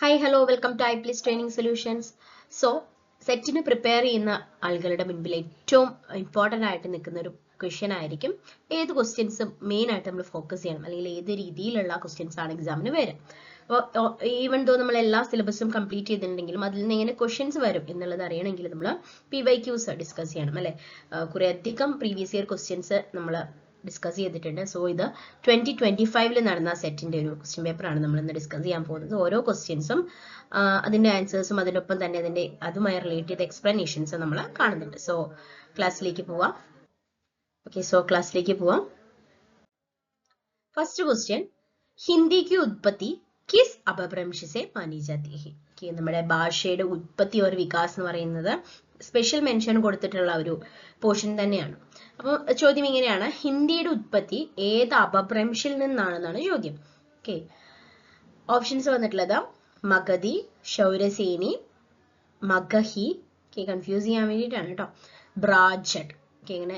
Hi hello welcome to iplease training solutions. So സെറ്റിന് prepare ചെയ്യുന്ന ആളുകളുടെ മുൻപിൽ ഏറ്റവും ഇമ്പോർട്ടൻ്റ് ആയിട്ട് നിൽക്കുന്ന ഒരു ക്വസ്റ്റ്യൻ ആയിരിക്കും ഏത് ക്വസ്റ്റ്യൻസും മെയിൻ ആയിട്ട് നമ്മൾ ഫോക്കസ് ചെയ്യണം, അല്ലെങ്കിൽ ഏത് രീതിയിലുള്ള ക്വസ്റ്റ്യൻസ് ആണ് എക്സാമിന് വരും. അപ്പോൾ ഈവൻ ദോ നമ്മൾ എല്ലാ സിലബസും കംപ്ലീറ്റ് ചെയ്തിട്ടുണ്ടെങ്കിലും അതിൽ നിന്ന് എങ്ങനെ ക്വസ്റ്റ്യൻസ് വരും എന്നുള്ളത് അറിയണമെങ്കിൽ നമ്മൾ PYQs ഡിസ്കസ് ചെയ്യണം അല്ലേ. കുറേ അധികം പ്രീവിയസ് ഇയർ ക്വസ്റ്റ്യൻസ് നമ്മൾ ഡിസ്കസ് ചെയ്തിട്ടുണ്ട്. സോ ഇത് 2025 നടന്ന സെറ്റിന്റെ ഒരു ക്വസ്റ്റ്യൻ പേപ്പറാണ് നമ്മൾ ഇന്ന് ഡിസ്കസ് ചെയ്യാൻ പോകുന്നത്. ഓരോ ക്വസ്റ്റ്യൻസും അതിന്റെ ആൻസേഴ്സും അതിനൊപ്പം തന്നെ അതിന്റെ അതുമായി റിലേറ്റ് ചെയ്ത എക്സ്പ്ലനേഷൻസ് നമ്മൾ കാണുന്നുണ്ട്. സോ ക്ലാസ്സിലേക്ക് പോവാം. ഫസ്റ്റ് ക്വസ്റ്റ്യൻ, ഹിന്ദി की उत्पत्ति किस अपभ्रंश से मानी जाती है? നമ്മുടെ ഭാഷയുടെ ഉത്പത്തി ഒരു വികാസം എന്ന് പറയുന്നത് സ്പെഷ്യൽ മെൻഷൻ കൊടുത്തിട്ടുള്ള ഒരു പോർഷൻ തന്നെയാണ്. അപ്പോൾ ചോദ്യം ഇങ്ങനെയാണ്, ഹിന്ദിയുടെ ഉത്പത്തി ഏത് അപഭ്രംശിൽ നിന്നാണെന്നാണ് ചോദ്യം. ഓക്കെ, ഓപ്ഷൻസ് വന്നിട്ടുള്ളത് മഗധി, ശൗരസേനി, മഗഹി, കൺഫ്യൂസ് ചെയ്യാൻ വേണ്ടിയിട്ടാണ് കേട്ടോ, ബ്രാജഡ്. ഇങ്ങനെ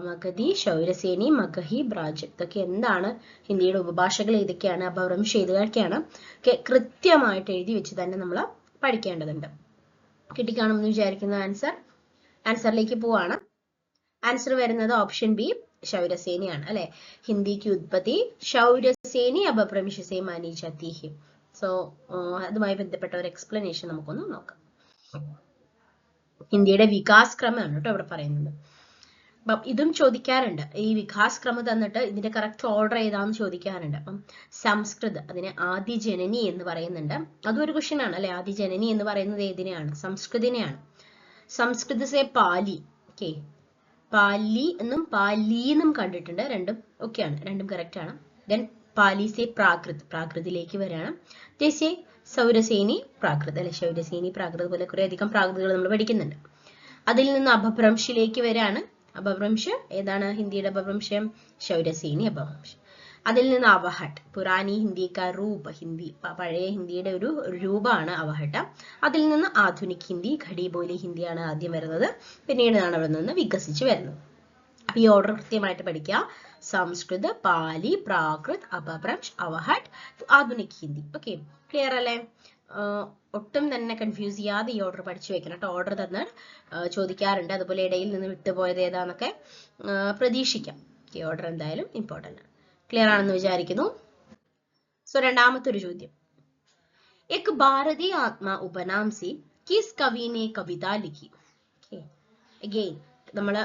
മഗധി, ശൗരസേനി, മഗഹി, ബ്രാജഡ്, ഇതൊക്കെ എന്താണ്, ഹിന്ദിയുടെ ഉപഭാഷകൾ ഏതൊക്കെയാണ്, അപഭ്രംശം ഏതൊക്കെയാണ്, കൃത്യമായിട്ട് എഴുതി വെച്ച് തന്നെ നമ്മൾ പഠിക്കേണ്ടതുണ്ട്. കിട്ടിക്കാണെന്ന് വിചാരിക്കുന്ന ആൻസറിലേക്ക് പോവാണ്. ആൻസർ വരുന്നത് ഓപ്ഷൻ ബി, ശൗരസേനിയാണ് അല്ലെ. ഹിന്ദിക്ക് ഉത്പത്തി ശൗരസേനി അപഭ്രംശ സേ മാനി ജാതി ഹി. സോ അതുമായി ബന്ധപ്പെട്ട ഒരു എക്സ്പ്ലനേഷൻ നമുക്കൊന്ന് നോക്കാം. ഹിന്ദിയുടെ വികാസ് ക്രമമാണ് കേട്ടോ ഇവിടെ പറയുന്നത്. അപ്പം ഇതും ചോദിക്കാറുണ്ട്, ഈ വികാസ് ക്രമം തന്നിട്ട് ഇതിന്റെ കറക്റ്റ് ഓർഡർ ഏതാന്ന് ചോദിക്കാറുണ്ട്. അപ്പം സംസ്കൃത്, അതിനെ ആദി ജനനി എന്ന് പറയുന്നുണ്ട്. അതും ഒരു ക്വസ്റ്റ്യൻ ആണ് അല്ലെ. ആദി ജനനി എന്ന് പറയുന്നത് ഏതിനെയാണ്? സംസ്കൃതിനെയാണ്. സംസ്കൃത് സേ പാലി, പാലി എന്നും പാലി എന്നും കണ്ടിട്ടുണ്ട്, രണ്ടും ഒക്കെയാണ്, രണ്ടും കറക്റ്റ് ആണ്. ദെൻ പാലി സേ പ്രാകൃത്, പ്രാകൃതിലേക്ക് വരാണ്. ജയ്സെ സൗരസേനി പ്രാകൃത് അല്ലെ, ശൗരസേനി പ്രാകൃത് പോലെ കുറെ അധികം പ്രാകൃതകൾ നമ്മൾ പഠിക്കുന്നുണ്ട്. അതിൽ നിന്ന് അപഭ്രംശിലേക്ക് വരാണ്. അപഭ്രംശം ഏതാണ്? ഹിന്ദിയുടെ അപഭ്രംശം ശൗരസേനി അപഭ്രംശം. അതിൽ നിന്ന് അവഹട്ട്, പുരാനി ഹിന്ദി കാ രൂപ, ഹിന്ദി പഴയ ഹിന്ദിയുടെ ഒരു രൂപമാണ് അവഹട്ട. അതിൽ നിന്ന് ആധുനിക് ഹിന്ദി, ഘടി ബോലി ഹിന്ദിയാണ് ആദ്യം വരുന്നത്, പിന്നീടാണ് അവിടെ നിന്ന് വികസിച്ച് വരുന്നത്. ഈ ഓർഡർ കൃത്യമായിട്ട് പഠിക്കുക. സംസ്കൃത്, പാലി, പ്രാകൃത്, അപഭ്രംശ്, അവഹട്ട്, ആധുനിക് ഹിന്ദി. ഓക്കെ, ക്ലിയർ അല്ലേ? ഒട്ടും തന്നെ കൺഫ്യൂസ് ചെയ്യാതെ ഈ ഓർഡർ പഠിച്ചു വെക്കണം കേട്ടോ. ഓർഡർ തന്ന് ചോദിക്കാറുണ്ട്, അതുപോലെ ഇടയിൽ നിന്ന് വിട്ടുപോയത് ഏതാന്നൊക്കെ പ്രതീക്ഷിക്കാം. ഈ ഓർഡർ എന്തായാലും ഇമ്പോർട്ടൻ്റ് ആണ്. ക്ലിയർ ആണെന്ന് വിചാരിക്കുന്നു. സോ രണ്ടാമത്തെ ഒരു ചോദ്യം, एक भारतीय आत्मा उपनाम से किस कवि ने कविता लिखी? അഗെയിൻ നമ്മൾ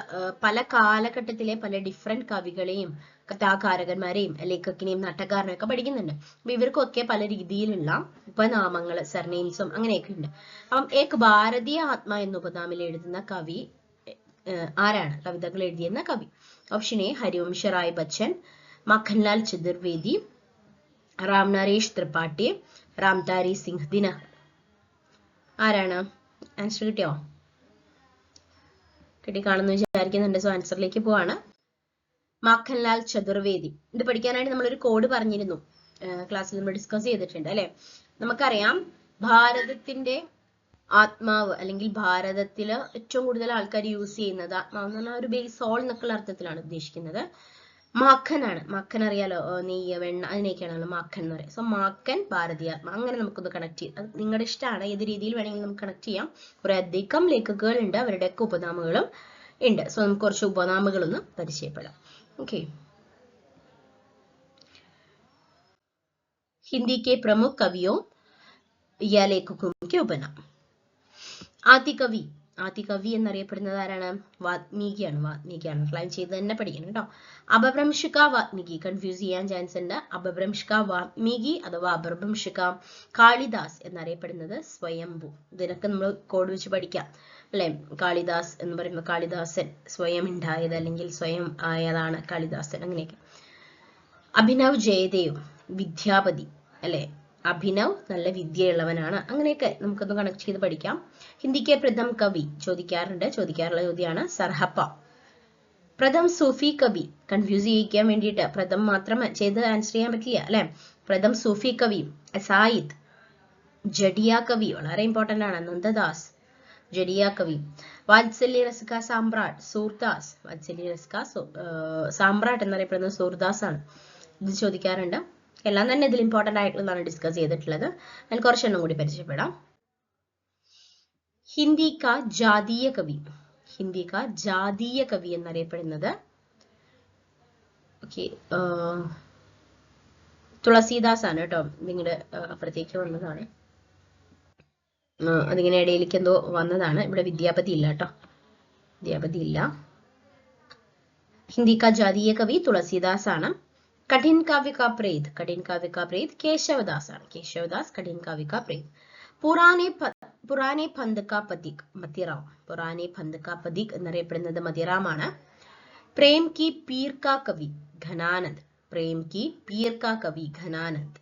പല കാലഘട്ടത്തിലെ പല ഡിഫറെന്റ് കവികളെയും കഥാകാരന്മാരെയും ലേഖകനെയും നാട്ടക്കാരനെയും ഒക്കെ പഠിക്കുന്നുണ്ട്. അപ്പൊ ഇവർക്കൊക്കെ പല രീതിയിലുള്ള ഉപനാമങ്ങൾ, സർനെയിംസും അങ്ങനെയൊക്കെ ഉണ്ട്. അപ്പം ഏക് ഭാരതീയ ആത്മ എന്ന ഉപനാമിൽ എഴുതുന്ന കവി ആരാണ്? കവിതകൾ എഴുതിയെന്ന കവി. Option A Harivansh Rai Bachchan, Makhanlal Chaturvedi, Ram Naresh Tripathi, Ramdhari Singh Dinkar. ആരാണ്? ആൻസർ കിട്ടിയോ? കിട്ടിക്കാണെന്ന് വിചാരിക്കുന്നുണ്ട്. സോ ആൻസറിലേക്ക് പോവാണ്. മഖൻലാൽ ചതുർവേദി. ഇത് പഠിക്കാനായിട്ട് നമ്മളൊരു കോഡ് പറഞ്ഞിരുന്നു, ക്ലാസ്സിൽ നമ്മൾ ഡിസ്കസ് ചെയ്തിട്ടുണ്ട് അല്ലെ. നമുക്കറിയാം ഭാരതത്തിന്റെ ആത്മാവ്, അല്ലെങ്കിൽ ഭാരതത്തിൽ ഏറ്റവും കൂടുതൽ ആൾക്കാർ യൂസ് ചെയ്യുന്നത് ആത്മാവ് എന്ന് പറഞ്ഞാൽ ഒരു ബേസ് സോൾ എന്നൊക്കെയുള്ള അർത്ഥത്തിലാണ് ഉദ്ദേശിക്കുന്നത്. മാഖനാണ്. മാഖൻ അറിയാലോ, നെയ്യ്, വെണ്ണ, അതിനെയൊക്കെയാണല്ലോ മാഖൻ എന്ന് പറയുന്നത്. സോ മാഖൻ, ഭാരതീയാത്മ, അങ്ങനെ നമുക്കൊന്ന് കണക്ട് ചെയ്യാം. അത് നിങ്ങളുടെ ഇഷ്ടമാണ്, ഏത് രീതിയിൽ വേണമെങ്കിലും നമുക്ക് കണക്ട് ചെയ്യാം. കുറെ അധികം ലേഖകകൾ ഉണ്ട്, അവരുടെയൊക്കെ ഉപനാമങ്ങളും ഉണ്ട്. സോ നമുക്ക് കുറച്ച് ഉപനാമങ്ങളൊന്ന് പരിചയപ്പെടാം. ഓക്കെ, ഹിന്ദി के प्रमुख कवियों या लेखकों के उपनाम. ആദികവി എന്നറിയപ്പെടുന്നത് ആരാണ്? വാത്മീകിയാണ്. ക്ലൈം ചെയ്ത് തന്നെ പഠിക്കണം കേട്ടോ. അപഭ്രംശിക വാത്മീകി, കൺഫ്യൂസ് ചെയ്യാൻ ചാൻസ് ഉണ്ട്. അപഭ്രംശിക വാത്മീകി അഥവാ അപഭ്രംശിക കാളിദാസ് എന്നറിയപ്പെടുന്നത് സ്വയംഭു. ഇതിനൊക്കെ നമ്മൾ കോഡ് വെച്ച് പഠിക്കാം അല്ലെ. കാളിദാസ് എന്ന് പറയുമ്പോൾ കാളിദാസൻ സ്വയം ഉണ്ടായത്, അല്ലെങ്കിൽ സ്വയം ആയതാണ് കാളിദാസൻ, അങ്ങനെയൊക്കെ. അഭിനവ് ജയദേവ് വിദ്യാപതി അല്ലെ. അഭിനവ് നല്ല വിദ്യയുള്ളവനാണ്, അങ്ങനെയൊക്കെ നമുക്കൊന്ന് കണക്ട് ചെയ്ത് പഠിക്കാം. ഹിന്ദിക്ക് പ്രഥം കവി ചോദിക്കാറുള്ള ചോദ്യമാണ് സർഹപ്പ. പ്രഥം സൂഫി കവി, കൺഫ്യൂസ് ചെയ്യിക്കാൻ വേണ്ടിയിട്ട് പ്രഥം മാത്രം ചെയ്ത് ആൻസർ ചെയ്യാൻ പറ്റില്ല അല്ലെ. പ്രഥം സൂഫി കവി സായിദ്. ജഡിയ കവി വളരെ ഇമ്പോർട്ടന്റ് ആണ്, നന്ദദാസ്. ജഡിയ കവി. വാത്സല്യ രസിക സാമ്രാട്ട് സൂർദാസ്. വാത്സല്യ രസിക സാമ്രാട്ട് എന്നറിയപ്പെടുന്നത് സൂർദാസ് ആണ്. ഇത് ചോദിക്കാറുണ്ട്. എല്ലാം തന്നെ ഇതിൽ ഇമ്പോർട്ടന്റ് ആയിട്ടുള്ളതാണ് ഡിസ്കസ് ചെയ്തിട്ടുള്ളത്. അതിൽ കുറച്ചെണ്ണം കൂടി പരിചയപ്പെടാം. ഹിന്ദി കാ ജാതീയ കവി, ഹിന്ദി കാ ജാതീയ കവി എന്നറിയപ്പെടുന്നത് തുളസീദാസ് ആണ് കേട്ടോ. നിങ്ങളുടെ അപ്പുറത്തേക്ക് വന്നതാണ്, അതിങ്ങനെ ഇടയിലേക്ക് എന്തോ വന്നതാണ്. ഇവിടെ വിദ്യാപതി ഇല്ല കേട്ടോ, വിദ്യാപതി ഇല്ല. ഹിന്ദി കാ ജാതീയ കവി തുളസീദാസ് ആണ്. കഠിൻ കാവ്യ കാ പ്രേത്, കഠിൻ കാവ്യ കാ പ്രേത് കേശവദാസ് ആണ്. കേശവദാസ് കഠിൻ കാവ്യ കാ പ്രേത്. പുറാനെ ഫന്ദ് കാ പതിക് മതിറാം, പുറാനെ ഫന്ദ് കാ പതിക് എന്നറിയപ്പെടുന്നത് മതിറാം ആണ്. പ്രേം കി പീർ കാ കവി ഘനാനന്ദ്, പ്രേം കി പീർ കാ കവി ഘനാനന്ദ്.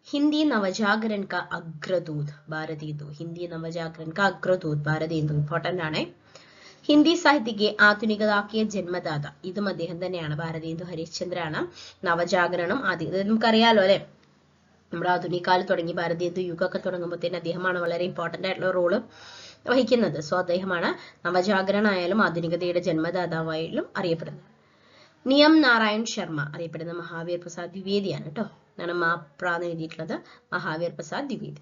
हिंदी नवजागरण का अग्रदूत भारतेंदु, हिंदी नवजागरण का अग्रदूत भारतेंदु इंपोर्टेंट ആണ്. ഹിന്ദി സാഹിത്യത്തെ ആധുനികതാക്കിയ ജന്മദാത, ഇതും അദ്ദേഹം തന്നെയാണ്, ഭാരതേന്ദു ഹരിശ്ചന്ദ്രനാണ്. നവജാഗരണം ആദ്യം നമുക്കറിയാലോ അല്ലെ, നമ്മുടെ ആധുനിക കാലം തുടങ്ങി ഭാരതേന്ദു യുഗമൊക്കെ തുടങ്ങുമ്പോഴത്തേന് അദ്ദേഹമാണ് വളരെ ഇമ്പോർട്ടന്റ് ആയിട്ടുള്ള റോള് വഹിക്കുന്നത്. സോ അദ്ദേഹമാണ് നവജാഗരണമായാലും ആധുനികതയുടെ ജന്മദാതാവായാലും അറിയപ്പെടുന്നത്. നിയം നാരായൺ ശർമ്മ അറിയപ്പെടുന്ന മഹാവീർ പ്രസാദ് ദ്വിവേദിയാണ് കേട്ടോ. എന്നാണ് മാപ്രാന്ന് എഴുതിയിട്ടുള്ളത്, മഹാവീർ പ്രസാദ് ദ്വിവേദി.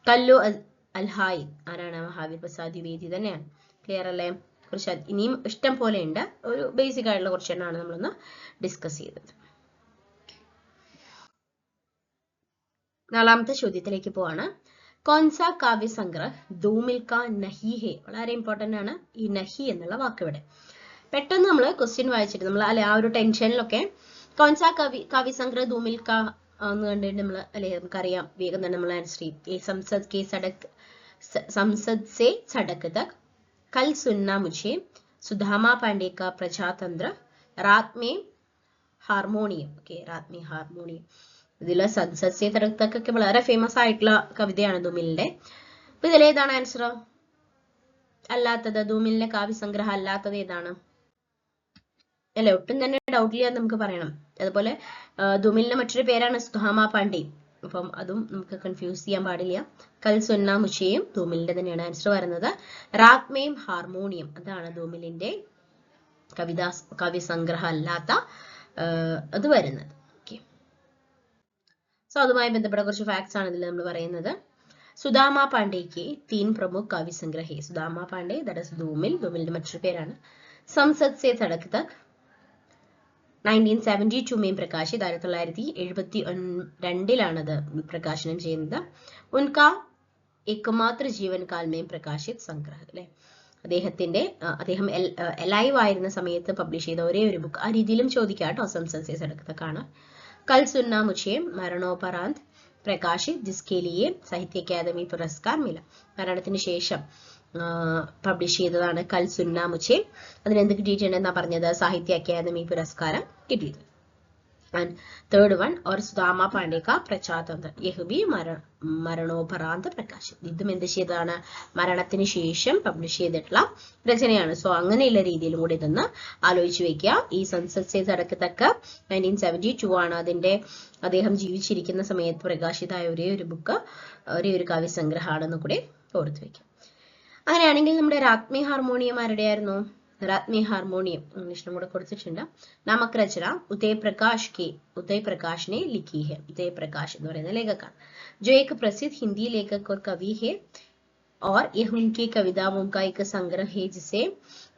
കല്ലു അൽഹായി ആരാണ്? മഹാവീർ പ്രസാദ് ദ്വിവേദി തന്നെയാണ്. ക്ലിയർ അല്ലേ? കുറച്ച് ഇനിയും ഇഷ്ടം പോലെ ഉണ്ട്, ഒരു ബേസിക് ആയിട്ടുള്ള കുറച്ചെണ്ണമാണ് നമ്മളൊന്ന് ഡിസ്കസ് ചെയ്തത്. നാലാമത്തെ ചോദ്യത്തിലേക്ക് പോവാണ്. കോൺസാ കാവ്യ സംഗ്രഹ് ധൂമിൽ കാ നഹി ഹെ, വളരെ ഇമ്പോർട്ടന്റ് ആണ് ഈ നഹി എന്നുള്ള വാക്ക്. ഇവിടെ പെട്ടെന്ന് നമ്മൾ ക്വസ്റ്റ്യൻ വായിച്ചിട്ട് നമ്മൾ അല്ലെ ആ ഒരു ടെൻഷനിലൊക്കെ കോൺസാ കാവ്യ സംഗ്രഹ് ധൂമിൽ കാ എന്ന് കണ്ടിട്ട് നമ്മൾ അല്ലെ നമുക്കറിയാം, വേഗം തന്നെ നമ്മൾ ആൻസർ ചെയ്യും. സംസദ് സെ സടക് തക്, കൽ സുന്ന മുझे, സുധാമാ പാണ്ഡെ കാ പ്രജാതന്ത്ര, രാത് മേ ഹാർമോണിയം. ഓക്കെ, രാത് മേ ഹാർമോണിയം. ഇതിലെ സംസദ് സെ സടക് തക് ഒക്കെ വളരെ ഫേമസ് ആയിട്ടുള്ള കവിതയാണ് ധൂമിലിന്റെ. അപ്പൊ ഇതിലേതാണ് ആൻസർ? അല്ലാത്തത്, ധൂമിലിന്റെ കാവ്യസംഗ്രഹം അല്ലാത്തത് ഏതാണ്? അല്ലെ, ഒട്ടും തന്നെ ഡൗട്ടില്ല നമുക്ക് പറയണം. അതുപോലെ ധൂമിലിന്റെ മറ്റൊരു പേരാണ് സുധാമാ പാണ്ഡെ, അപ്പം അതും നമുക്ക് കൺഫ്യൂസ് ചെയ്യാൻ പാടില്ല. കൽ സുന്ന മുझेയും ധൂമിലിന്റെ തന്നെയാണ് ആൻസർ വരുന്നത്. രാത് മേം ഹാർമോണിയം അതാണ് ധൂമിലിന്റെ കാവ്യസംഗ്രഹം അല്ലാത്ത അത് വരുന്നത്. ഓക്കെ, സോ അതുമായി ബന്ധപ്പെട്ട കുറച്ച് ഫാക്ട്സ് ആണ് ഇതിൽ നമ്മൾ പറയുന്നത്. സുദാമാ പാണ്ഡെക്ക് 3 പ്രമുഖ കാവ്യ സംഗ്രഹേ. സുദാമാ പാണ്ഡെ ദാറ്റ് ഈസ് ധൂമിലിന്റെ മറ്റൊരു പേരാണ്. സംസദ് സെ സടക് തക് 1972 മെയിൻ പ്രകാശിത്, 1972 അത് പ്രകാശനം ചെയ്യുന്നത്. ഉൻകാ ഏകമാത്ര ജീവൻ കാൽ മേം പ്രകാശിത് സംഗ്രഹ് അല്ലെ, അദ്ദേഹം ലൈവ് ആയിരുന്ന സമയത്ത് പബ്ലിഷ് ചെയ്ത ഒരേ ഒരു ബുക്ക്. ആ രീതിയിലും ചോദിക്കാം കേട്ടോ. സംസദ് സെ സടക് തക് ആണ്. കൽ സുന്ന മുझे മരണോപരാന്ത് പ്രകാശിത്, ജിസ്കെ ലിയെ സാഹിത്യ അക്കാദമി പുരസ്കാർ മില. മരണത്തിന് ശേഷം പബ്ലിഷ് ചെയ്തതാണ് കൽ സുന്ന മുझे. അതിനെന്ത് കിട്ടിയിട്ടുണ്ടെന്നാ പറഞ്ഞത്? സാഹിത്യ അക്കാദമി പുരസ്കാരം കിട്ടിയത്. ആൻഡ് തേർഡ് വൺ और സുദാമാ പാണ്ഡെ കാ പ്രജാതന്ത്ര, യഹ് ഭി മരണോപരാന്ത് പ്രകാശിത്. ഇതും എന്ത് ചെയ്തതാണ്? മരണത്തിന് ശേഷം പബ്ലിഷ് ചെയ്തിട്ടുള്ള രചനയാണ്. സോ അങ്ങനെയുള്ള രീതിയിലും കൂടി ഇതൊന്ന് ആലോചിച്ച് വെക്കുക. ഈ സംസദ് സെ സടക് തക് 1972 ആണ് അദ്ദേഹം ജീവിച്ചിരിക്കുന്ന സമയത്ത് പ്രകാശിതമായ ഒരേ ഒരു ബുക്ക്, ഒരേ ഒരു കാവ്യസംഗ്രഹമാണെന്ന് കൂടി ഓർത്ത് വെക്കുക. അങ്ങനെയാണെങ്കിൽ നമ്മുടെ രാത് മേ ഹാർമോണിയം ആരുടെ ആയിരുന്നു? രാത് മേ ഹാർമോണിയം ഇംഗ്ലീഷിലും കൂടെ കൊടുത്തിട്ടുണ്ട്. നാമക് രചന ഉദയ് പ്രകാശ് ने लिखी है. ഉദയ് പ്രകാശ് എന്ന് പറയുന്ന ലേഖകൻ, जो एक प्रसिद्ध हिंदी लेखक और कवि है और यह उनकी कविताओं का एक संग्रह है जिसे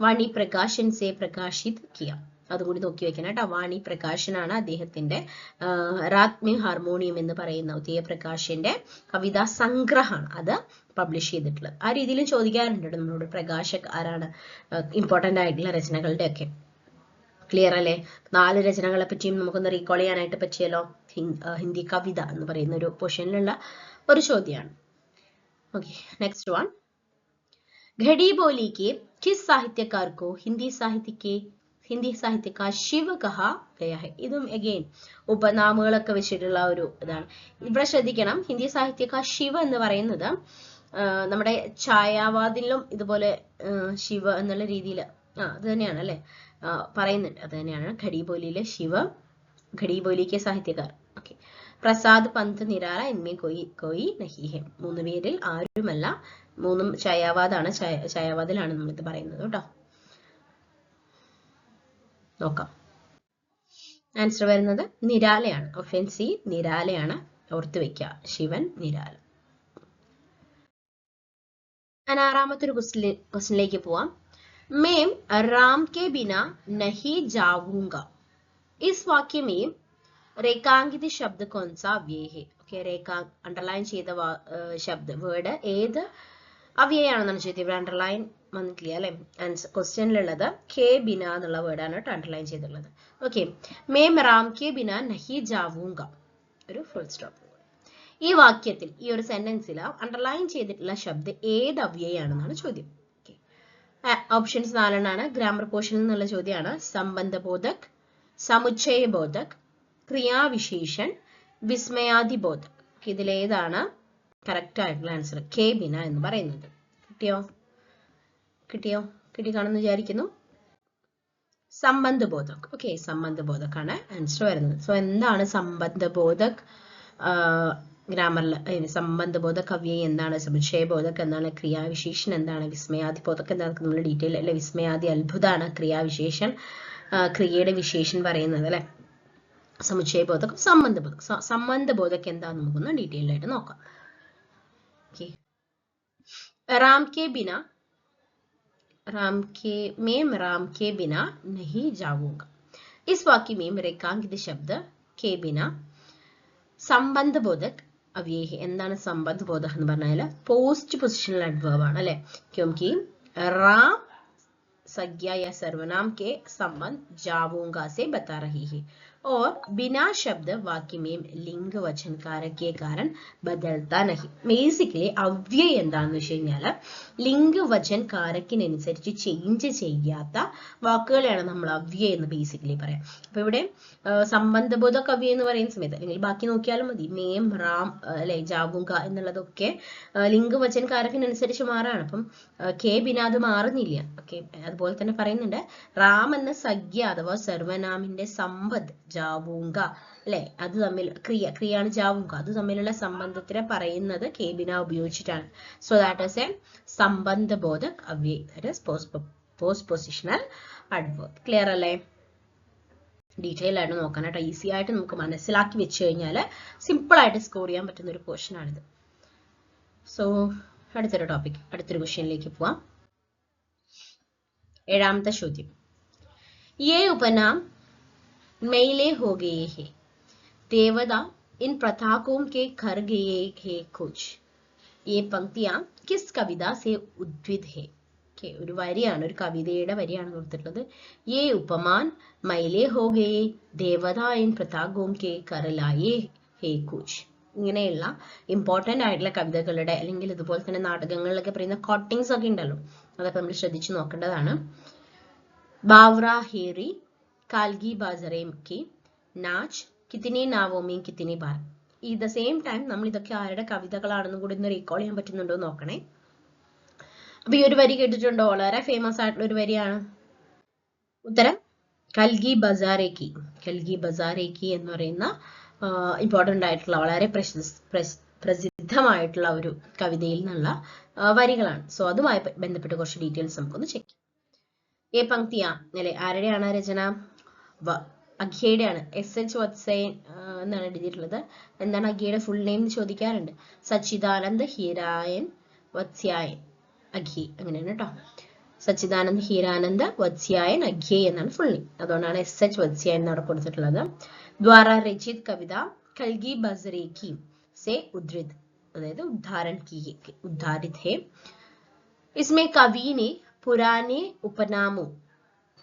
वाणी प्रकाशन से प्रकाशित किया. അതുകൂടി നോക്കി വെക്കണം കേട്ടോ. വാണി പ്രകാശനാണ് അദ്ദേഹത്തിന്റെ രാത് മേ ഹാർമോണിയം എന്ന് പറയുന്ന ഉദയപ്രകാശിന്റെ കവിതാ സംഗ്രഹമാണ് അത് പബ്ലിഷ് ചെയ്തിട്ടുള്ളത്. ആ രീതിയിലും ചോദിക്കാറുണ്ട് നമ്മളോട് പ്രകാശക് ആരാണ്, ഇമ്പോർട്ടന്റ് ആയിട്ടുള്ള രചനകളുടെ ഒക്കെ. ക്ലിയർ അല്ലേ? 4 രചനകളെ പറ്റിയും നമുക്കൊന്ന് റീകോൾ ചെയ്യാനായിട്ട് പറ്റിയല്ലോ. ഹിന്ദി കവിത എന്ന് പറയുന്ന ഒരു പോർഷനിലുള്ള ഒരു ചോദ്യമാണ്. Okay, next one. Khadi Boli के किस साहित्यकार को हिंदी साहित्य का शिव कहा गया है? ഇതും അഗെയിൻ ഉപനാമങ്ങളൊക്കെ വെച്ചിട്ടുള്ള ഒരു ഇതാണ്. ഇവിടെ ശ്രദ്ധിക്കണം, ഹിന്ദി സാഹിത്യ കാ ശിവ എന്ന് പറയുന്നത് നമ്മുടെ ഛായാവാദിലും ഇതുപോലെ ശിവ എന്നുള്ള രീതിയിൽ അത് തന്നെയാണ് അല്ലെ പറയുന്നുണ്ട്. അത് തന്നെയാണ് ഘടിബോലിയിലെ ശിവ, ഘടിബോലിക്ക് സാഹിത്യകാർ. ഓക്കെ, പ്രസാദ് പന്ത് നിരാല ഇൻമേ കോയി നഹി ഹെ. 3 പേരിൽ ആരുമല്ല, 3ഉം ഛായാവാദാണ്. ഛായാവാദിലാണ് നമ്മളിത് പറയുന്നത് കേട്ടോ. നോക്കാം. ആൻസർ വരുന്നത് നിരാലയാണ്. Option C നിരാലയാണ്. ഓർത്ത് വെക്കുക, ശിവൻ നിരാല. ആറാമത്തെ ഒരു ക്വസ്റ്റിനിലേക്ക് പോവാം. മേം റാം കെ ബിന നഹി ജാവൂങ്ക. ഇസ് വാക്യ മേം രേഖാങ്കിത ശബ്ദ കോൺസ അവ്യയ ഹെ. ഓക്കെ, അണ്ടർലൈൻ ചെയ്ത ശബ്ദ വേർഡ് ഏത് അവ്യയാണെന്നാണ് ചോദിച്ചത്. ഇവിടെ അണ്ടർലൈൻ വന്നിട്ടില്ല അല്ലെ. ക്വസ്റ്റ്യനിലുള്ളത് കെ ബിന എന്നുള്ള വേർഡാണ് അണ്ടർലൈൻ ചെയ്തിട്ടുള്ളത്. ഓക്കെ, മേം റാം കെ ബിന നഹി ജാവൂങ്ക, ഒരു ഫുൾ സ്റ്റോപ്പ്. ഈ വാക്യത്തിൽ, ഈ ഒരു സെന്റൻസിൽ അണ്ടർലൈൻ ചെയ്തിട്ടുള്ള ശബ്ദം ഏത് അവ്യയാണെന്നാണ് ചോദ്യം. ഓപ്ഷൻസ് 4 ഗ്രാമർ പോർഷനിൽ നിന്നുള്ള ചോദ്യമാണ്. സംബന്ധബോധക്, സമുച്ചയബോധക്, ക്രിയാവിശേഷൻ, വിസ്മയാദിബോധക്. ഇതിലേതാണ് കറക്റ്റ് ആയിട്ടുള്ള ആൻസർ? കെ ബിന എന്ന് പറയുന്നത്. കിട്ടി കാണുമെന്ന് വിചാരിക്കുന്നു. സംബന്ധബോധക്. ഓക്കെ, സംബന്ധബോധക്കാണ് ആൻസർ വരുന്നത്. സോ എന്താണ് സംബന്ധബോധക്? ഗ്രാമറിൽ സംബന്ധബോധക് അവ്യയം എന്താണ്, സമുച്ചയബോധക് എന്താണ്, ക്രിയാവിശേഷൻ എന്താണ്, വിസ്മയാദിബോധക് എന്താണ്, നമ്മൾ ഡീറ്റെയിൽ അല്ലെ. വിസ്മയാദി അത്ഭുതമാണ് ക്രിയാവിശേഷൻ, ക്രിയയുടെ വിശേഷൻ പറയുന്നത് അല്ലെ. സമുച്ചയബോധക്, സംബന്ധബോധക്. സംബന്ധബോധക് എന്താന്ന് നമുക്കൊന്ന് ഡീറ്റെയിൽ ആയിട്ട് നോക്കാം. राम के बिना नहीं जाऊंगा. इस वाक्य में रेखांकित शब्द के बिना संबंधबोधक അവ്യയ. എന്താണ് സംബന്ധബോധക് എന്ന് പറഞ്ഞാൽ പോസ്റ്റ് പൊസിഷണൽ അഡ്വർബ് ആണ് അല്ലെ. क्योंकि राम संज्ञा या सर्वनाम के संबंध जाऊंगा से बता रही है और बिना शब्द वाक्य में लिंग वचन कारक के कारण बदलता नहीं. ബേസിക്കലി അവ്യയം എന്താണെന്ന് വെച്ച് കഴിഞ്ഞാൽ ലിംഗ വചൻ കാരക്കിനനുസരിച്ച് ചേഞ്ച് ചെയ്യാത്ത വാക്കുകളെയാണ് നമ്മൾ അവ്യയം എന്ന് ബേസിക്കലി പറയാം. അപ്പൊ ഇവിടെ സംബന്ധബോധക് അവ്യയം എന്ന് പറയുന്ന സമയത്ത്, അല്ലെങ്കിൽ ബാക്കി നോക്കിയാലും മതി, മേം റാം അല്ലെ ജാവുങ്ക എന്നുള്ളതൊക്കെ ലിംഗവചൻ കാരക്കിനനുസരിച്ച് മാറാണ്. അപ്പം കെ ബിന അത് മാറുന്നില്ല. ഓക്കെ, അതുപോലെ തന്നെ പറയുന്നുണ്ട് റാം എന്ന സംജ്ഞ അഥവാ സർവനാമിന്റെ സമ്പദ് ജാവൂങ്ക അല്ലെ, അത് തമ്മിൽ ക്രിയാണ് ജാവൂങ്ക, അത് തമ്മിലുള്ള സംബന്ധത്തിനെ പറയുന്നത് കെ ബിന ഉപയോഗിച്ചിട്ടാണ്. സോ ദാറ്റ് ഈസ് എ സംബന്ധബോധക് അവ്യയം, that is post positional adverb. Clear അല്ലേ? ഡീറ്റെയിൽ ആയിട്ട് നോക്കാനായിട്ട് ഈസി ആയിട്ട് നമുക്ക് മനസ്സിലാക്കി വെച്ച് കഴിഞ്ഞാൽ സിമ്പിൾ ആയിട്ട് സ്കോർ ചെയ്യാൻ പറ്റുന്ന ഒരു പോർഷൻ ആണിത്. സോ അടുത്തൊരു ടോപ്പിക്, അടുത്തൊരു ക്വസ്റ്റ്യനിലേക്ക് പോവാം. 7ാമത്തെ ചോദ്യം. ये उपनाम मैले हो गए हैं, देवता इन पताकों के कर गए हैं कुछ. ये पंक्तियां किस कविता से उद्धृत है? ഒരു വരിയാണ്, ഒരു കവിതയുടെ വരിയാണ് കൊടുത്തിട്ടുള്ളത്. ये उपमान मैले हो गए, देवता इन पताकों के कर लाए हैं कुछ. ഇങ്ങനെയുള്ള ഇമ്പോർട്ടന്റ് ആയിട്ടുള്ള കവിതകളുടെ അല്ലെങ്കിൽ ഇതുപോലെ തന്നെ നാടകങ്ങളിലൊക്കെ പറയുന്ന കോട്ടിങ്സ് ഒക്കെ ഉണ്ടല്ലോ, അതൊക്കെ നമ്മൾ ശ്രദ്ധിച്ചു നോക്കേണ്ടതാണ്. बावरा हेरी, कालगी बाजरे की, नाच, कितने नावों में कितनी बार. ഈ ദ സെയിം ടൈം നമ്മൾ ഇതൊക്കെ ആരുടെ കവിതകളാണെന്നും കൂടി ഒന്ന് റീകോൾ ചെയ്യാൻ പറ്റുന്നുണ്ടോ നോക്കണേ. അപ്പൊ ഈ ഒരു വരി കേട്ടിട്ടുണ്ടോ? വളരെ ഫേമസ് ആയിട്ടുള്ള ഒരു വരിയാണ്. ഉത്തരം കൽഗി ബസാരേക്കി. കൽഗി ബസാരേക്കി എന്ന് പറയുന്ന ഇമ്പോർട്ടന്റ് ആയിട്ടുള്ള വളരെ പ്രസിദ്ധമായിട്ടുള്ള ഒരു കവിതയിൽ നിന്നുള്ള വരികളാണ്. സോ അതുമായി ബന്ധപ്പെട്ട് കുറച്ച് ഡീറ്റെയിൽസ് നമുക്കൊന്ന് ചെക്ക് ചെയ്യാം. ഏ പങ്ക്തിയാ അല്ലെ, ആരുടെയാണ് രചന? അഖ്യയുടെയാണ്. SH വത്സയൻ എന്നാണ് എഴുതിയിട്ടുള്ളത്. എന്താണ് അഖ്യയുടെ ഫുൾ നെയിം എന്ന് ചോദിക്കാറുണ്ട്. സച്ചിദാനന്ദ് ഹീരായൻ വത്സ്യായൻ അഖ്യ, അങ്ങനെയാണ് കേട്ടോ. സച്ചിദാനന്ദ് ഹീരാനന്ദ് വത്സ്യായൻ അഖ്യ എന്നാണ് ഫുൾ നെയിം. അതുകൊണ്ടാണ് SH വത്സ്യായൻ എന്ന് അവിടെ കൊടുത്തിട്ടുള്ളത്. ദ്വാര രചിത് കവിത കൽഗി ബസരേക്കി से उद्धृत, अर्थात उद्धारित है. इसमें कवि ने पुराने उपनामों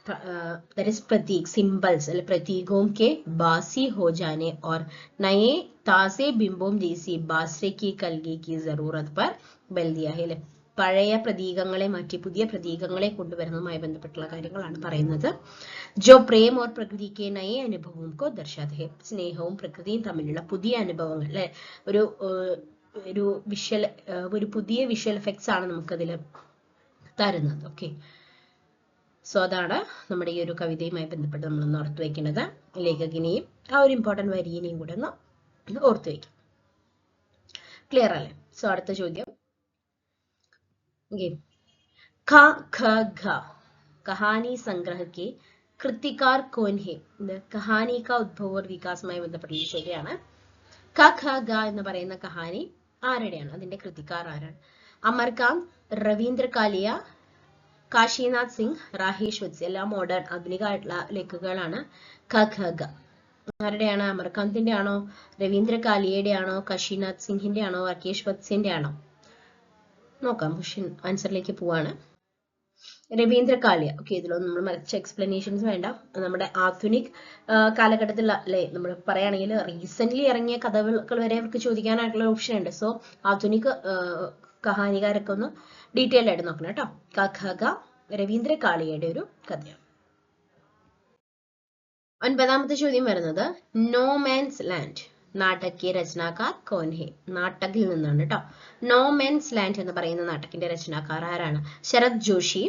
that is प्रतीक सिंबल्स प्रतीकों के बासी हो जाने और नए ताजे बिंबों जैसी बासरे की कलगी की जरूरत पर बल दिया है. പഴയ പ്രതീകങ്ങളെ മാറ്റി പുതിയ പ്രതീകങ്ങളെ കൊണ്ടുവരുന്നതുമായി ബന്ധപ്പെട്ടുള്ള കാര്യങ്ങളാണ് പറയുന്നത്. ജോ പ്രേം ഓർ പ്രകൃതി കെ നയ അനുഭവം കോ ദർശാതെ ഹെ. സ്നേഹവും പ്രകൃതിയും തമ്മിലുള്ള പുതിയ അനുഭവങ്ങൾ അല്ലെ, ഒരു പുതിയ വിഷ്വൽ എഫക്ട്സ് ആണ് നമുക്കതിൽ തരുന്നത്. ഓക്കെ, സോ അതാണ് നമ്മുടെ ഈ ഒരു കവിതയുമായി ബന്ധപ്പെട്ട് നമ്മളൊന്ന് ഓർത്തു വെക്കേണ്ടത്. ലേഖകിനെയും ആ ഒരു ഇമ്പോർട്ടന്റ് വരിയെയും കൂടെ ഒന്ന് ഓർത്തു വെക്കാം. ക്ലിയർ അല്ലേ? സോ അടുത്ത ചോദ്യം. ख ख घ कहानी संग्रह के കൃത്തികാർ കോൻ ഹെ, ഇത് കഹാനി കാ ഉദ്ഭവ और വികാസമായി ബന്ധപ്പെട്ടുള്ള ചോദ്യമാണ്. ക ഖ ഗ എന്ന് പറയുന്ന കഹാനി ആരുടെയാണ്, അതിന്റെ കൃതിക്കാർ ആരാണ്? അമർകാന്ത്, രവീന്ദ്ര കാലിയ, കാശിനാഥ് സിംഗ്, രാഹേഷ് വത്സ. എല്ലാം മോഡേൺ ആധുനികമായിട്ടുള്ള ലേഖകളാണ്. ഖ ഖ ഗ ആരുടെയാണ്? അമർകാന്തിന്റെ ആണോ, രവീന്ദ്ര കാലിയയുടെ ആണോ, കാശിനാഥ് സിംഹിന്റെ ആണോ, രാകേഷ് വത്സിന്റെ ആണോ? നോക്കാം, ക്വസ്റ്റ്യൻ ആൻസറിലേക്ക് പോവാണ്. രവീന്ദ്ര കാലിയ. ഓക്കെ, ഇതിലൊന്നും നമ്മൾ മറിച്ച് എക്സ്പ്ലനേഷൻസ് വേണ്ട. നമ്മുടെ ആധുനിക് കാലഘട്ടത്തിൽ അല്ലെ, നമ്മൾ പറയുകയാണെങ്കിൽ റീസെന്റ് ഇറങ്ങിയ കഥകൾ വരെ അവർക്ക് ചോദിക്കാനായിട്ടുള്ള ഓപ്ഷൻ ഉണ്ട്. സോ ആധുനിക് കഹാനികാരൊക്കെ ഒന്ന് ഡീറ്റെയിൽഡ് ആയിട്ട് നോക്കണം കേട്ടോ. കഥക രവീന്ദ്ര കാളിയുടെ ഒരു കഥയാണ്. 9ാമത്തെ ചോദ്യം വരുന്നത് നോ മാൻസ് ലാൻഡ് നാടകീയ രചനാകാർ കോൻ ഹെ. നാടകിൽ നിന്നാണ് കേട്ടോ. നോ മാൻസ് ലാൻഡ് എന്ന് പറയുന്ന നാടകിന്റെ രചനാക്കാർ ആരാണ്? ശരത് ജോഷി,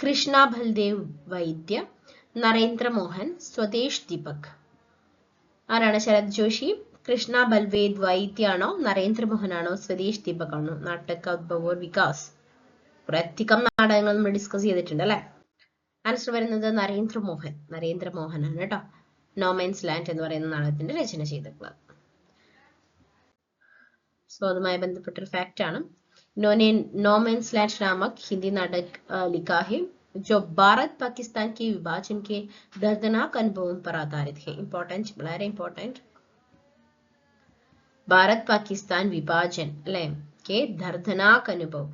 കൃഷ്ണ ബൽദേവ് വൈദ്യ, നരേന്ദ്ര മോഹൻ, സ്വദേശ് ദീപക്. ആരാണ്? ശരത് ജോഷി, കൃഷ്ണ ബൽവേദ് വൈദ്യ ആണോ, നരേന്ദ്രമോഹൻ ആണോ, സ്വദേശ് ദീപക് ആണോ? നാടക ഉദ്ഭവ വികാസ്. കുറെ അധികം നാടകങ്ങൾ നമ്മൾ ഡിസ്കസ് ചെയ്തിട്ടുണ്ട് അല്ലെ. ആൻസർ വരുന്നത് നരേന്ദ്രമോഹൻ. നരേന്ദ്രമോഹൻ ആണ് കേട്ടോ നോ മാൻസ് ലാൻഡ് എന്ന് പറയുന്ന നാടകത്തിന്റെ രചന ചെയ്തിട്ടുള്ളത്. സോ അതുമായി ബന്ധപ്പെട്ടൊരു ഫാക്ട് ആണ്. नो मैंस लैंड नामक हिंदी नाटक लिखा है जो भारत पाकिस्तान के विभाजन के दर्दनाक अनुभवों पर आधारित है. इम्पोर्टेंट, വളരെ ഇമ്പോർട്ടന്റ്. ഭാരത് പാകിസ്ഥാൻ വിഭാജൻ അല്ലെ കെ ദർദനാക് അനുഭവം,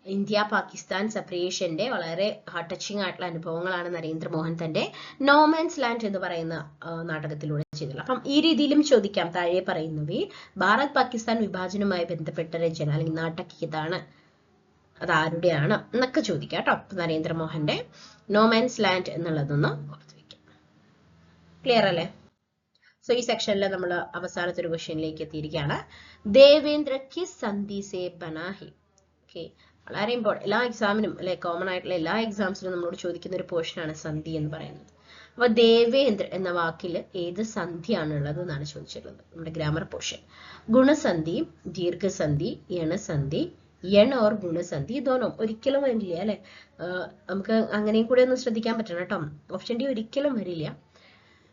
ഇന്ത്യ പാകിസ്ഥാൻ സെപ്പറേഷന്റെ വളരെ ഹാർട്ട് ടച്ചിങ് ആയിട്ടുള്ള അനുഭവങ്ങളാണ് നരേന്ദ്രമോഹൻ തന്റെ നോ മാൻസ് ലാൻഡ് എന്ന് പറയുന്ന നാടകത്തിലൂടെ ചെയ്തിട്ടുള്ളത്. അപ്പം ഈ രീതിയിലും ചോദിക്കാം. താഴെ പറയുന്നവയിൽ ഭാരത് പാകിസ്ഥാൻ വിഭാജനവുമായി ബന്ധപ്പെട്ട രചന അല്ലെങ്കിൽ നാടകീയതാണ്, അത് ആരുടെയാണ് എന്നൊക്കെ ചോദിക്കാം കേട്ടോ. നരേന്ദ്രമോഹന്റെ നോ മാൻസ് ലാൻഡ് എന്നുള്ളതൊന്ന് ഓർത്ത് വെക്കാം. ക്ലിയർ അല്ലേ? സോ ഈ സെക്ഷനിൽ നമ്മൾ അവസാനത്തെ ഒരു ക്വസ്റ്റ്യനിലേക്ക് എത്തിയിരിക്കുകയാണ്. ദേവേന്ദ്ര കിസ് സന്ധി സേ ബനാ ഹെ. ഓക്കെ, വളരെ ഇമ്പോർട്ടൻറ്റ്. എല്ലാ എക്സാമിനും അല്ലെ, കോമൺ ആയിട്ടുള്ള എല്ലാ എക്സാംസിനും നമ്മളോട് ചോദിക്കുന്ന ഒരു പോർഷനാണ് സന്ധി എന്ന് പറയുന്നത്. അപ്പൊ ദേവേന്ദ്ര എന്ന വാക്കിൽ ഏത് സന്ധിയാണ് ഉള്ളത് എന്നാണ് ചോദിച്ചിട്ടുള്ളത് നമ്മുടെ ഗ്രാമർ പോർഷൻ. ഗുണസന്ധി, ദീർഘസന്ധി, യണസന്ധി, യൺ ഓർ ഗുണസന്ധി ദോനോ. ഒരിക്കലും വരില്ല അല്ലെ, നമുക്ക് അങ്ങനെയും കൂടെ ഒന്ന് ശ്രദ്ധിക്കാൻ പറ്റണം കേട്ടോ. ഓപ്ഷൻ ഡി ഒരിക്കലും വരില്ല.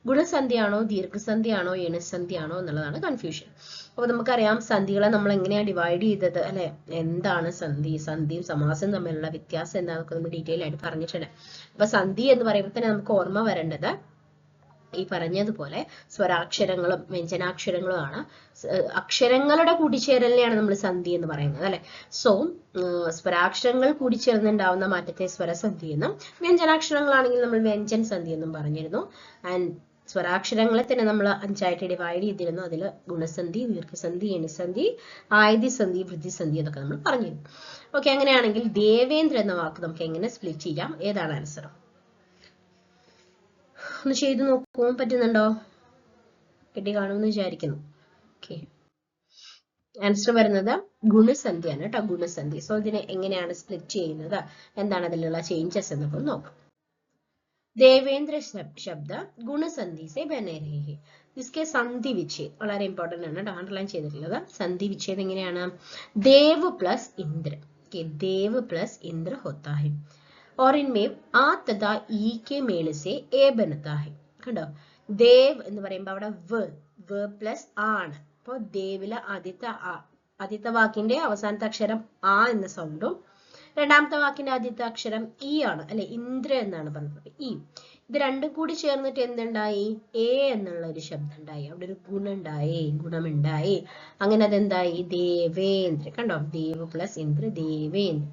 ഗുണസന്ധിയാണോ, ദീർഘസന്ധിയാണോ, യണസന്ധിയാണോ എന്നുള്ളതാണ് കൺഫ്യൂഷൻ. അപ്പൊ നമുക്കറിയാം സന്ധികളെ നമ്മൾ എങ്ങനെയാണ് ഡിവൈഡ് ചെയ്തത് അല്ലെ. എന്താണ് സന്ധി, സന്ധിയും സമാസം തമ്മിലുള്ള വ്യത്യാസം എന്താണെന്നൊക്കെ നമ്മൾ ഡീറ്റെയിൽ ആയിട്ട് പറഞ്ഞിട്ടുണ്ട്. അപ്പൊ സന്ധി എന്ന് പറയുമ്പോൾ തന്നെ നമുക്ക് ഓർമ്മ വരേണ്ടത് ഈ പറഞ്ഞതുപോലെ സ്വരാക്ഷരങ്ങളും വ്യഞ്ജനാക്ഷരങ്ങളും ആണ്. അക്ഷരങ്ങളുടെ കൂടിച്ചേരലിനെയാണ് നമ്മൾ സന്ധി എന്ന് പറയുന്നത് അല്ലെ. സോ സ്വരാക്ഷരങ്ങൾ കൂടിച്ചേർന്നുണ്ടാവുന്ന മാറ്റത്തെ സ്വരസന്ധി എന്നും വ്യഞ്ജനാക്ഷരങ്ങളാണെങ്കിൽ നമ്മൾ വ്യഞ്ജൻ സന്ധി എന്നും പറഞ്ഞിരുന്നു. ആൻഡ് സ്വരാക്ഷരങ്ങളെ തന്നെ നമ്മൾ 5ആയിട്ട് ഡിവൈഡ് ചെയ്തിരുന്നു. അതിൽ ഗുണസന്ധി, ദീർഘസന്ധി, യണിസന്ധി, ആയതിസന്ധി, വൃദ്ധിസന്ധി എന്നൊക്കെ നമ്മൾ പറഞ്ഞിരുന്നു. ഓക്കെ, അങ്ങനെയാണെങ്കിൽ ദേവേന്ദ്ര എന്ന വാക്ക് നമുക്ക് എങ്ങനെ സ്പ്ലിറ്റ് ചെയ്യാം? ഏതാണ് ആൻസർ? ഒന്ന് ചെയ്തു നോക്കാൻ പറ്റുന്നുണ്ടോ? കിട്ടി കാണുമെന്ന് വിചാരിക്കുന്നു. ഓക്കെ, ആൻസർ വരുന്നത് ഗുണസന്ധിയാണ് കേട്ടോ, ഗുണസന്ധി. സോ ഇതിനെ എങ്ങനെയാണ് സ്പ്ലിറ്റ് ചെയ്യുന്നത്, എന്താണ് അതിലുള്ള ചേഞ്ചസ് എന്നൊക്കെ നോക്കാം. देवेंद्र शब्द गुणसंधि से बने रहे हैं. इसके संधि विच्छेद വളരെ ഇമ്പോർട്ടന്റ് ആണ്, അണ്ടർലൈൻ ചെയ്തിട്ടുള്ളത്. സന്ധി വിച്ഛേദം എങ്ങനെയാണ്? ദേവ് പ്ലസ് ഇന്ദ്ര. ദേവ് പ്ലസ് ഇന്ദ്ര होता है और इनमें आ तथा ई के मेल से ए बनता है. കണ്ടോ, ദേവ് എന്ന് പറയുമ്പോൾ അവിടെ വ പ്ലസ് ആണ്. അപ്പോൾ ദേവിലെ ആദ്യത്തെ വാക്കിന്റെ അവസാനത്തെ അക്ഷരം ആ എന്ന സൗണ്ടും രണ്ടാമത്തെ വാക്കിന്റെ ആദ്യത്തെ അക്ഷരം ഇ ആണ് അല്ലെ, ഇന്ദ്ര എന്നാണ് പറഞ്ഞത്. ഇ ഇത് രണ്ടും കൂടി ചേർന്നിട്ട് എന്തുണ്ടായി? എ എന്നുള്ള ഒരു ശബ്ദം ഉണ്ടായി. അവിടെ ഒരു ഗുണമുണ്ടായി. അങ്ങനെ അതെന്തായി? ദേവേന്ദ്ര. കണ്ടോ, ദേവ് പ്ലസ് ഇന്ദ്ര, ദേവേന്ദ്ര.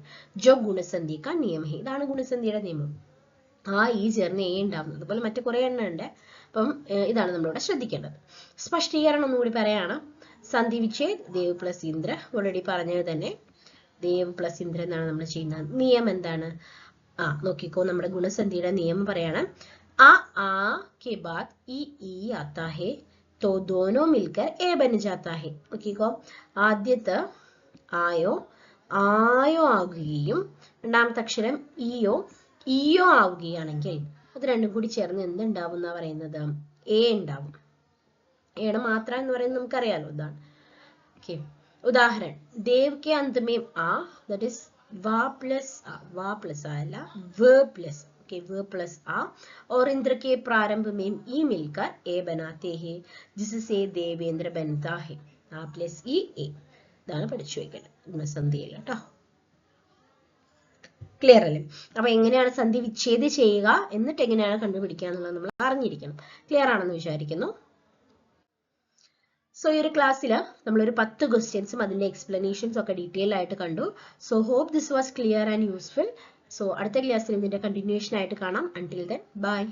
ജോ ഗുണസന്ധി കാ നിയമം. ഇതാണ് ഗുണസന്ധിയുടെ നിയമം. ആ ഈ ചേർന്ന് എ ഉണ്ടാവുന്നത്. അതുപോലെ മറ്റു കുറെ എണ്ണം ഉണ്ട്. അപ്പം ഇതാണ് നമ്മളിവിടെ ശ്രദ്ധിക്കേണ്ടത്. സ്പഷ്ടീകരണം ഒന്നുകൂടി പറയാണ്. സന്ധി വിച്ഛേദ് ദേവ് പ്ലസ് ഇന്ദ്ര, ഓൾറെഡി പറഞ്ഞത് തന്നെ. ദേവ് പ്ലസ് ഇന്ദ്ര എന്നാണ് നമ്മൾ ചെയ്യുന്നത്. നിയമം എന്താണ്? നോക്കിക്കോ, നമ്മുടെ ഗുണസന്ധിയുടെ നിയമം പറയാണ്. ആ के बाद ई आता है तो दोनों मिलकर ए बन जाता है. നോക്കിക്കോ, ആദ്യത്തെ ആയോ ആകുകയും രണ്ടാമത്തെ അക്ഷരം ഈയോ ആവുകയാണെങ്കിൽ അത് രണ്ടും കൂടി ചേർന്ന് എന്തുണ്ടാവും എന്നാ പറയുന്നത്? എ ഉണ്ടാവും. എയുടെ മാത്ര എന്ന് പറയുന്നത് നമുക്കറിയാലോ, ഇതാണ്. ഓക്കെ, उदाहरण देव के अंत में आ, दैट इज वा प्लस आ, वा प्लस आ अല്ല व प्लस. ओके व प्लस आ और इंद्र के प्रारंभ में ई मिलकर ए बनाते हैं जिससे देवेंद्र बनता है आ प्लस ई ए ഇതാണ് പഠിച്ചു വെക്കേണ്ടത് ഗുണസന്ധിയിൽ കേട്ടോ ക്ലിയർ അല്ലേ അപ്പൊ എങ്ങനെയാണ് സന്ധി വിച്ഛേദം ചെയ്യുക എന്നിട്ട് എങ്ങനെയാണ് കണ്ടുപിടിക്കുക എന്നുള്ളത് നമ്മൾ അറിഞ്ഞിരിക്കണം ക്ലിയർ ആണെന്ന് വിചാരിക്കുന്നു സോ ഈ ഒരു ക്ലാസ്സിൽ നമ്മളൊരു 10 ക്വസ്റ്റ്യൻസും അതിന്റെ എക്സ്പ്ലനേഷൻസും ഒക്കെ ഡീറ്റെയിൽ ആയിട്ട് കണ്ടു so hope this was clear and useful so അടുത്ത ക്ലാസ്സിൽ ഇതിന്റെ കണ്ടിന്യൂഷൻ ആയിട്ട് കാണാം അൺടിൽ ദെൻ ബൈ